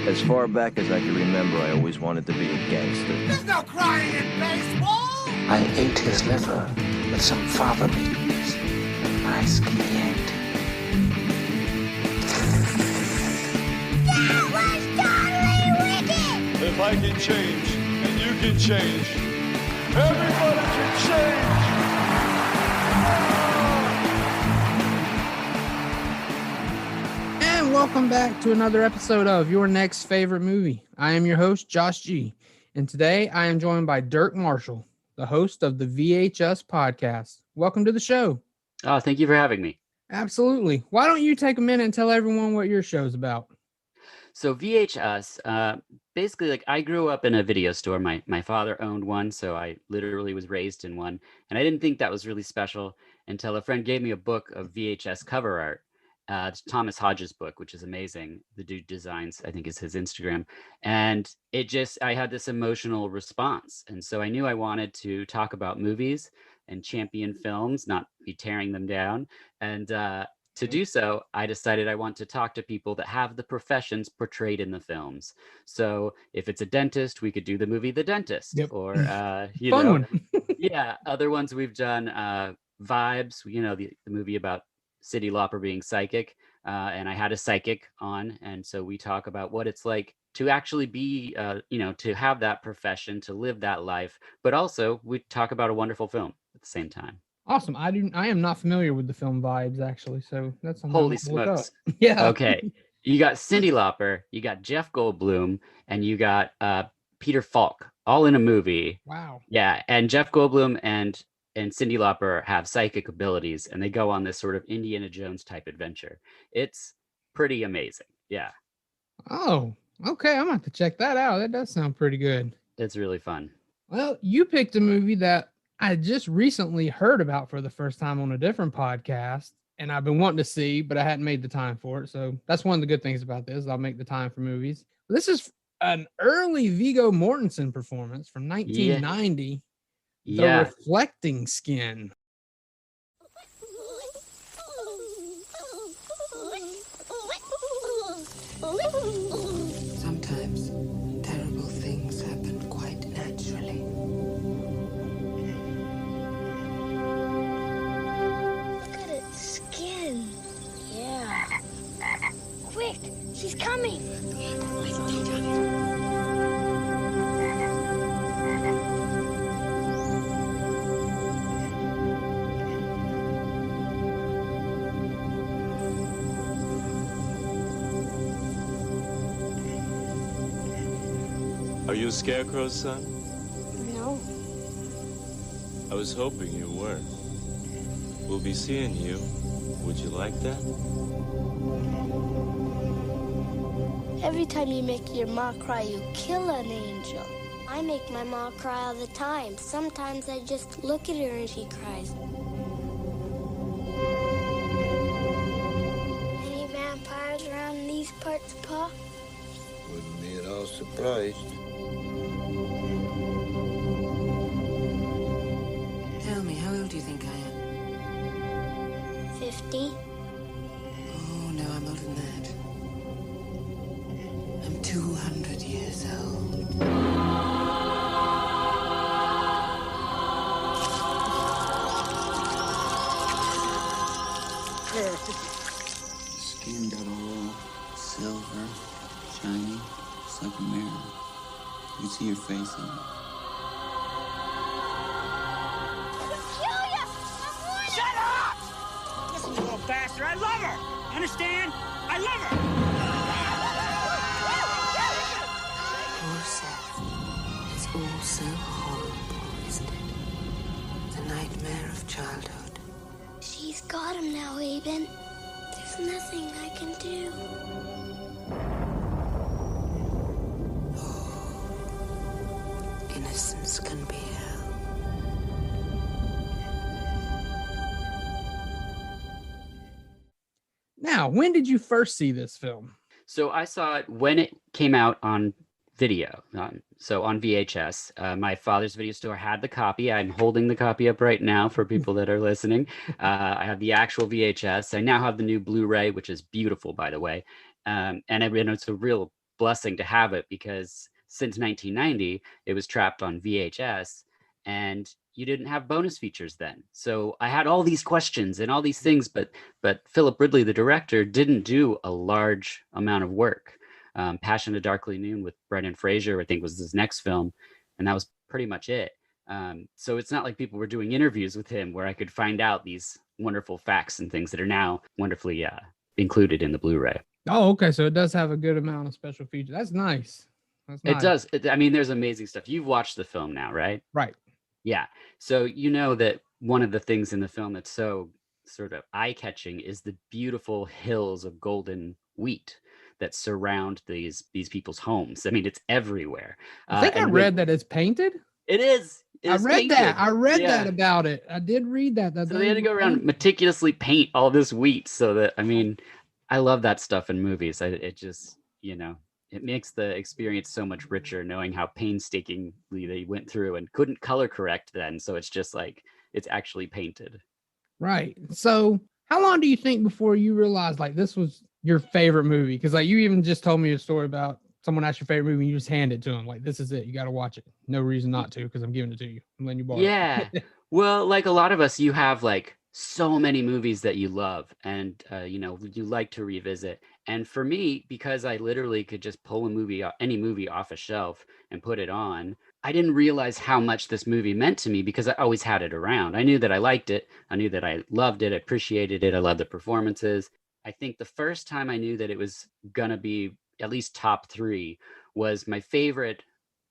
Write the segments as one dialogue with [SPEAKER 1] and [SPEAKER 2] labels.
[SPEAKER 1] As far back as I can remember, I always wanted to be a gangster.
[SPEAKER 2] There's no crying in baseball!
[SPEAKER 3] I ate his liver with some fava beans. Nice cliente.
[SPEAKER 2] That was totally wicked!
[SPEAKER 4] If I can change, and you can change, everybody can change!
[SPEAKER 5] And welcome back to another episode of Your Next Favorite Movie. I am your host, Josh G. And today I am joined by Dirk Marshall, the host of the VHS podcast. Welcome to the show.
[SPEAKER 6] Oh, thank you for having me.
[SPEAKER 5] Absolutely. Why don't you take a minute and tell everyone what your show's about?
[SPEAKER 6] So VHS, basically, like, I grew up in a video store. My father owned one, so I literally was raised in one. And I didn't think that was really special until a friend gave me a book of VHS cover art. It's Thomas Hodges' book, which is amazing. The dude designs, I think, is his Instagram. And I had this emotional response. And so I knew I wanted to talk about movies and champion films, not be tearing them down. And to do so, I decided I want to talk to people that have the professions portrayed in the films. So if it's a dentist, we could do the movie The Dentist. Yep. Or,
[SPEAKER 5] Fun one.
[SPEAKER 6] Yeah, other ones we've done, Vibes, the movie about Cyndi Lauper being psychic, and I had a psychic on, and so we talk about what it's like to actually be, to have that profession, to live that life, but also we talk about a wonderful film at the same time.
[SPEAKER 5] Awesome. I am not familiar with the film Vibes, actually, so that's something.
[SPEAKER 6] Holy smokes.
[SPEAKER 5] Yeah.
[SPEAKER 6] Okay. You got Cyndi Lauper, you got Jeff Goldblum, and you got Peter Falk, all in a movie.
[SPEAKER 5] Wow.
[SPEAKER 6] Yeah, and Jeff Goldblum and Cyndi Lauper have psychic abilities, and they go on this sort of Indiana Jones type adventure. It's pretty amazing. Yeah.
[SPEAKER 5] Oh, okay. I'm going to have to check that out. That does sound pretty good.
[SPEAKER 6] It's really fun.
[SPEAKER 5] Well, you picked a movie that I just recently heard about for the first time on a different podcast, and I've been wanting to see, but I hadn't made the time for it. So that's one of the good things about this. I'll make the time for movies. This is an early Viggo Mortensen performance from 1990.
[SPEAKER 6] Yeah.
[SPEAKER 5] The Reflecting Skin.
[SPEAKER 3] Sometimes terrible things happen quite naturally.
[SPEAKER 7] Look at its skin. Yeah. Quick, she's coming.
[SPEAKER 4] Are you a scarecrow, son?
[SPEAKER 7] No.
[SPEAKER 4] I was hoping you weren't. We'll be seeing you. Would you like that?
[SPEAKER 7] Every time you make your ma cry, you kill an angel. I make my ma cry all the time. Sometimes I just look at her and she cries. Any vampires around these parts, Pa?
[SPEAKER 8] Wouldn't be at all surprised.
[SPEAKER 3] Tell me, how old do you think I am?
[SPEAKER 7] 50.
[SPEAKER 3] Oh, no, I'm older than that. I'm 200 years old. Skin got all silver, shiny, it's like a mirror. You can see your face in it.
[SPEAKER 2] Shut up! Listen, you little bastard, I love her! Understand? I love her!
[SPEAKER 3] Poor Seth. It's all so horrible, isn't it? The nightmare of childhood.
[SPEAKER 7] She's got him now, Aben. There's nothing I can do.
[SPEAKER 3] Innocence can be hell.
[SPEAKER 5] Now, when did you first see this film?
[SPEAKER 6] So I saw it when it came out on video. So on VHS, my father's video store had the copy. I'm holding the copy up right now for people that are listening. I have the actual VHS. I now have the new Blu-ray, which is beautiful, by the way. And it's a real blessing to have it, because since 1990, it was trapped on VHS, and you didn't have bonus features then. So I had all these questions and all these things, but Philip Ridley, the director, didn't do a large amount of work. Passion of Darkly Noon with Brendan Fraser, I think, was his next film, and that was pretty much it. So it's not like people were doing interviews with him where I could find out these wonderful facts and things that are now wonderfully included in the Blu-ray.
[SPEAKER 5] Oh, okay. So it does have a good amount of special features. That's nice. That's nice.
[SPEAKER 6] It does. I mean, there's amazing stuff. You've watched the film now, right?
[SPEAKER 5] Right.
[SPEAKER 6] Yeah. So you know that one of the things in the film that's so sort of eye-catching is the beautiful hills of golden wheat that surround these people's homes. I mean, it's everywhere.
[SPEAKER 5] I think I read that it's painted.
[SPEAKER 6] It is.
[SPEAKER 5] I read that. I read that about it. I did read that.
[SPEAKER 6] So they had to go around meticulously paint all this wheat so that, I mean, I love that stuff in movies. It just, it makes the experience so much richer knowing how painstakingly they went through and couldn't color correct then. So it's just like, it's actually painted.
[SPEAKER 5] Right. So how long do you think before you realized like this was your favorite movie? Because like you even just told me a story about someone asked your favorite movie and you just hand it to them. Like, this is it. You got to watch it. No reason not to, because I'm giving it to you. I'm letting you borrow it.
[SPEAKER 6] Well, like a lot of us, you have like so many movies that you love and, you like to revisit. And for me, because I literally could just pull any movie off a shelf and put it on, I didn't realize how much this movie meant to me because I always had it around. I knew that I liked it. I knew that I loved it. I appreciated it. I loved the performances. I think the first time I knew that it was going to be at least top 3 was my favorite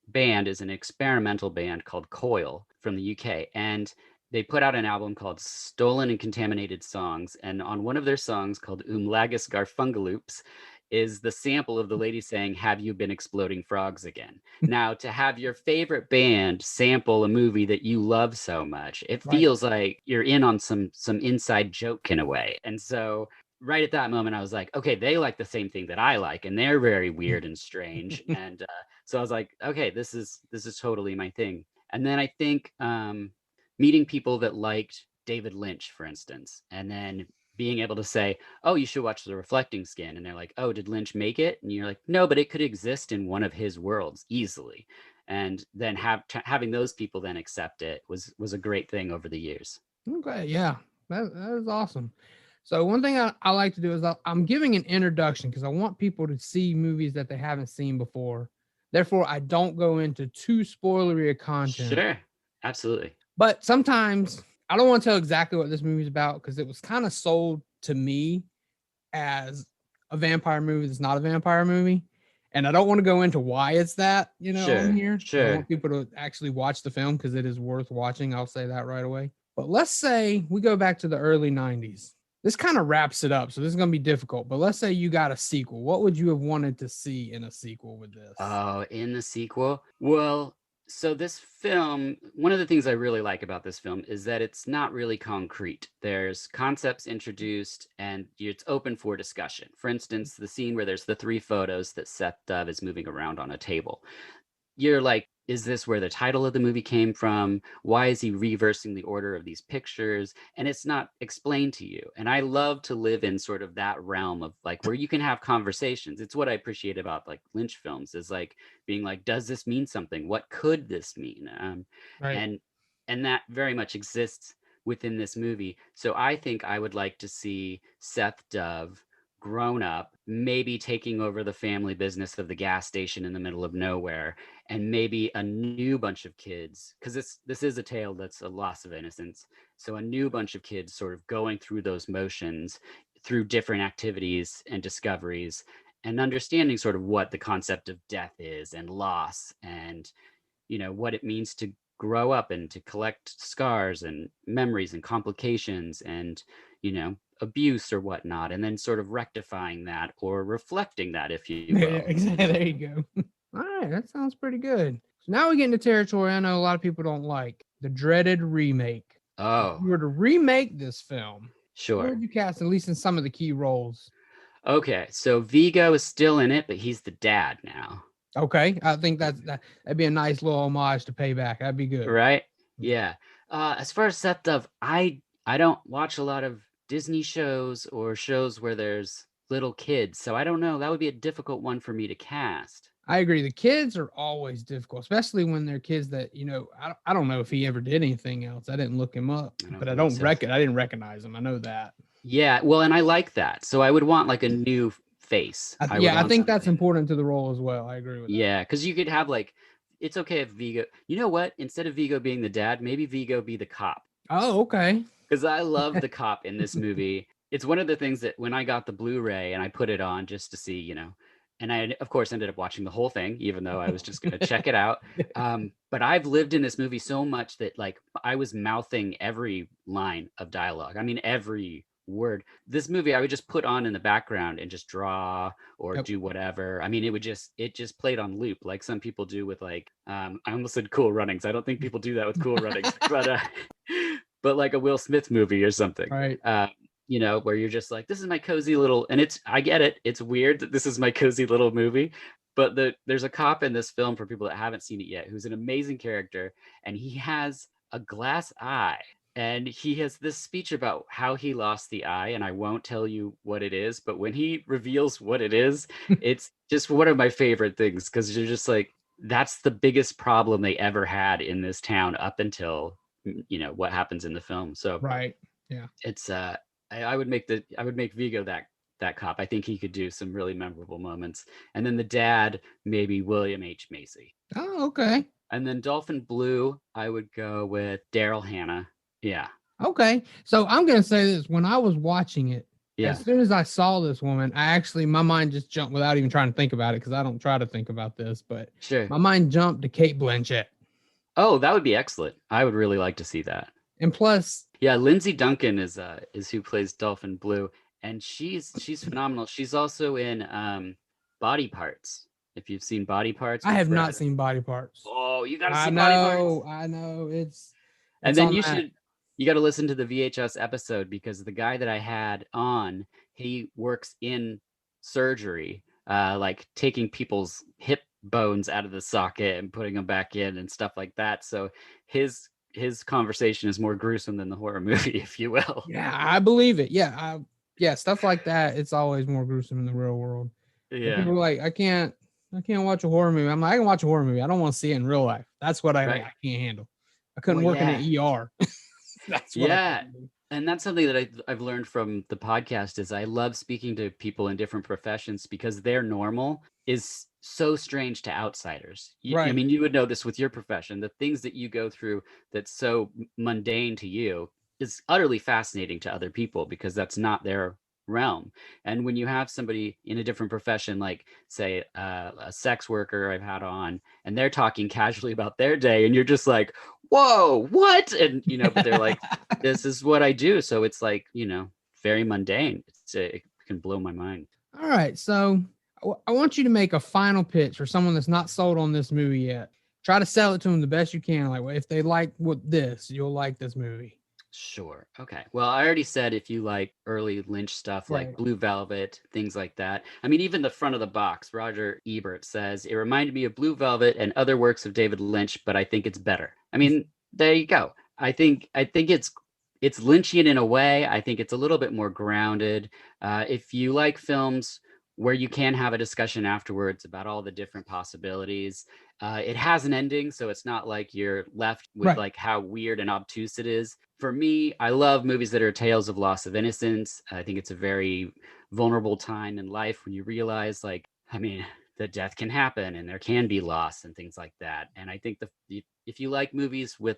[SPEAKER 6] band is an experimental band called Coil from the UK. And they put out an album called Stolen and Contaminated Songs. And on one of their songs called Lagus Garfungaloops is the sample of the lady saying, "Have you been exploding frogs again?" Now, to have your favorite band sample a movie that you love so much, it feels like you're in on some inside joke in a way. And so right at that moment, I was like, okay, they like the same thing that I like, and they're very weird and strange. And so I was like, okay, this is totally my thing. And then I think meeting people that liked David Lynch, for instance, and then being able to say, oh, you should watch The Reflecting Skin. And they're like, oh, did Lynch make it? And you're like, no, but it could exist in one of his worlds easily. And then having those people then accept it was a great thing over the years.
[SPEAKER 5] Okay, yeah, that is awesome. So one thing I like to do is I'm giving an introduction because I want people to see movies that they haven't seen before. Therefore, I don't go into too spoilery of content.
[SPEAKER 6] Sure, absolutely.
[SPEAKER 5] But sometimes I don't want to tell exactly what this movie is about because it was kind of sold to me as a vampire movie that's not a vampire movie. And I don't want to go into why it's that, on here.
[SPEAKER 6] Sure.
[SPEAKER 5] I want people to actually watch the film because it is worth watching. I'll say that right away. But let's say we go back to the early 90s. This kind of wraps it up, so this is going to be difficult. But let's say you got a sequel. What would you have wanted to see in a sequel with this?
[SPEAKER 6] Oh, in the sequel? Well, so this film, one of the things I really like about this film is that it's not really concrete. There's concepts introduced and it's open for discussion. For instance, the scene where there's the 3 photos that Seth Dove is moving around on a table. You're like, is this where the title of the movie came from? Why is he reversing the order of these pictures? And it's not explained to you. And I love to live in sort of that realm of like where you can have conversations. It's what I appreciate about like Lynch films is like being like, does this mean something? What could this mean? And that very much exists within this movie. So I think I would like to see Seth Dove grown up, maybe taking over the family business of the gas station in the middle of nowhere, and maybe a new bunch of kids, because this is a tale that's a loss of innocence. So a new bunch of kids sort of going through those motions through different activities and discoveries and understanding sort of what the concept of death is and loss and, what it means to grow up and to collect scars and memories and complications and, abuse or whatnot, and then sort of rectifying that or reflecting that, if you will.
[SPEAKER 5] Exactly. There you go. All right, that sounds pretty good. So now we get into territory I know a lot of people don't like, the dreaded remake.
[SPEAKER 6] Oh.
[SPEAKER 5] If you were to remake this film,
[SPEAKER 6] sure.
[SPEAKER 5] who would you cast at least in some of the key roles?
[SPEAKER 6] Okay, so Viggo is still in it, but he's the dad now.
[SPEAKER 5] Okay, I think that'd be a nice little homage to Payback. That'd be good.
[SPEAKER 6] Right? Yeah. As far as Seth Dove, I don't watch a lot of Disney shows or shows where there's little kids. So I don't know. That would be a difficult one for me to cast.
[SPEAKER 5] I agree. The kids are always difficult, especially when they're kids that, I don't know if he ever did anything else. I didn't look him up, but I didn't recognize him. I know that.
[SPEAKER 6] Yeah, well, and I like that. So I would want like a new face.
[SPEAKER 5] I think that's important to the role as well. I agree with that.
[SPEAKER 6] Yeah, because you could have like, it's okay if Viggo, you know what? Instead of Viggo being the dad, maybe Viggo be the cop.
[SPEAKER 5] Oh, okay.
[SPEAKER 6] Because I love the cop in this movie. It's one of the things that when I got the Blu-ray and I put it on just to see, and I, of course, ended up watching the whole thing, even though I was just going to check it out. But I've lived in this movie so much that like I was mouthing every line of dialogue. I mean, every word. This movie I would just put on in the background and just draw or do whatever. I mean, it just played on loop like some people do with like, I almost said Cool Runnings. I don't think people do that with Cool Runnings, but like a Will Smith movie or something.
[SPEAKER 5] Right.
[SPEAKER 6] Where you're just like, this is my cozy little, and I get it. It's weird that this is my cozy little movie, but there's a cop in this film for people that haven't seen it yet, who's an amazing character. And he has a glass eye and he has this speech about how he lost the eye. And I won't tell you what it is, but when he reveals what it is, it's just one of my favorite things. Cause you're just like, that's the biggest problem they ever had in this town up until, what happens in the film. So,
[SPEAKER 5] right. Yeah.
[SPEAKER 6] It's, I would make Viggo that cop. I think he could do some really memorable moments. And then the dad, maybe William H. Macy.
[SPEAKER 5] Oh, okay.
[SPEAKER 6] And then Dolphin Blue, I would go with Daryl Hannah. Yeah.
[SPEAKER 5] Okay. So I'm gonna say this: when I was watching it, as soon as I saw this woman, my mind just jumped without even trying to think about it, because I don't try to think about this, but
[SPEAKER 6] sure,
[SPEAKER 5] my mind jumped to Cate Blanchett.
[SPEAKER 6] Oh, that would be excellent. I would really like to see that.
[SPEAKER 5] And plus,
[SPEAKER 6] yeah, Lindsay Duncan is who plays Dolphin Blue, and she's phenomenal. She's also in Body Parts. If you've seen Body Parts,
[SPEAKER 5] I have not seen Body Parts.
[SPEAKER 6] Oh, you gotta see Body Parts.
[SPEAKER 5] I know it's
[SPEAKER 6] and then you got to listen to the VHS episode, because the guy that I had on, he works in surgery, like taking people's hip bones out of the socket and putting them back in and stuff like that. So his conversation is more gruesome than the horror movie, if you will.
[SPEAKER 5] Yeah, I believe it. Yeah, stuff like that. It's always more gruesome in the real world.
[SPEAKER 6] Yeah,
[SPEAKER 5] people are like, I can't watch a horror movie. I'm like, I can watch a horror movie. I don't want to see it in real life. That's what I can't handle. I couldn't work in an ER. That's what
[SPEAKER 6] and that's something that I've learned from the podcast is I love speaking to people in different professions, because their normal is so strange to outsiders.
[SPEAKER 5] Right.
[SPEAKER 6] I mean, you would know this with your profession. The things that you go through that's so mundane to you is utterly fascinating to other people, because that's not their realm. And when you have somebody in a different profession, like say a sex worker I've had on, and they're talking casually about their day, and you're just like, whoa, what? And but they're like, this is what I do. So it's like, very mundane. It can blow my mind.
[SPEAKER 5] All right, so I want you to make a final pitch for someone that's not sold on this movie yet. Try to sell it to them the best you can. Like, well, if they like you'll like this movie.
[SPEAKER 6] Sure. Okay. Well, I already said if you like early Lynch stuff, like Blue Velvet, things like that. I mean, even the front of the box, Roger Ebert says, it reminded me of Blue Velvet and other works of David Lynch, but I think it's better. I mean, there you go. I think it's Lynchian in a way. I think it's a little bit more grounded. If you like films where you can have a discussion afterwards about all the different possibilities, it has an ending, so it's not like you're left with like how weird and obtuse it is. For me, I love movies that are tales of loss of innocence. I think it's a very vulnerable time in life when you realize, like, I mean, that death can happen and there can be loss and things like that. And I think if you like movies with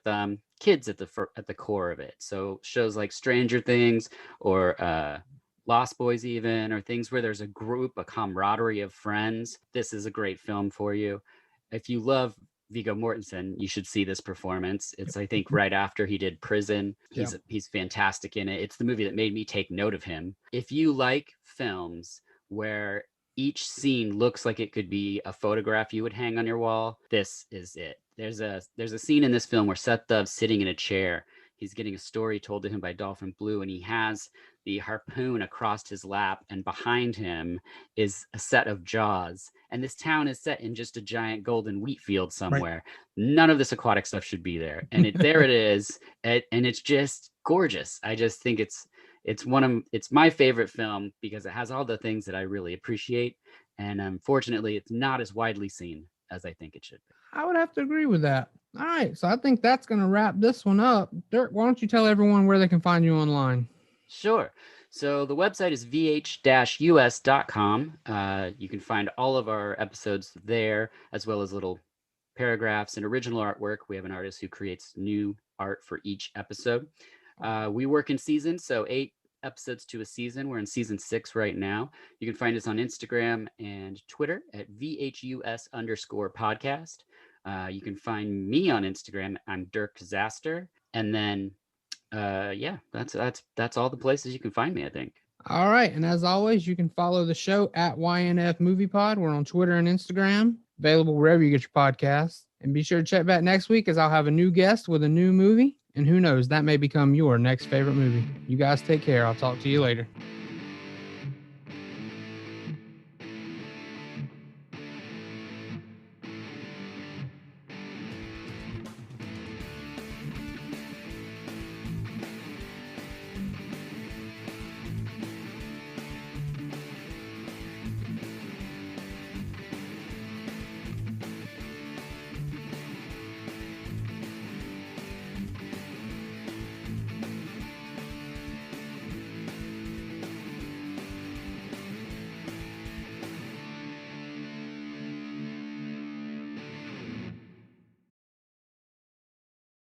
[SPEAKER 6] kids at the core of it, so shows like Stranger Things or Lost Boys even, or things where there's a group, a camaraderie of friends, this is a great film for you. If you love Viggo Mortensen, you should see this performance. It's, I think, right after he did Prison. He's fantastic in it. It's the movie that made me take note of him. If you like films where each scene looks like it could be a photograph you would hang on your wall, this is it. There's a scene in this film where Seth Dove's sitting in a chair. He's getting a story told to him by Dolphin Blue, and he has the harpoon across his lap, and behind him is a set of jaws. And this town is set in just a giant golden wheat field somewhere. Right. None of this aquatic stuff should be there. And there it is. And it's just gorgeous. I just think it's it's my favorite film because it has all the things that I really appreciate. And unfortunately, it's not as widely seen as I think it should be.
[SPEAKER 5] I would have to agree with that. All right, so I think that's going to wrap this one up. Dirk, why don't you tell everyone where they can find you online?
[SPEAKER 6] Sure. So the website is vh-us.com. You can find all of our episodes there, as well as little paragraphs and original artwork. We have an artist who creates new art for each episode. We work in seasons, so 8 episodes to a season. We're in season 6 right now. You can find us on Instagram and Twitter at VHUS_podcast. You can find me on Instagram. I'm Dirk Zaster. And then, that's all the places you can find me, I think.
[SPEAKER 5] All right. And as always, you can follow the show at ynfmoviepod. We're on Twitter and Instagram, available wherever you get your podcasts. And be sure to check back next week as I'll have a new guest with a new movie. And who knows, that may become your next favorite movie. You guys take care. I'll talk to you later.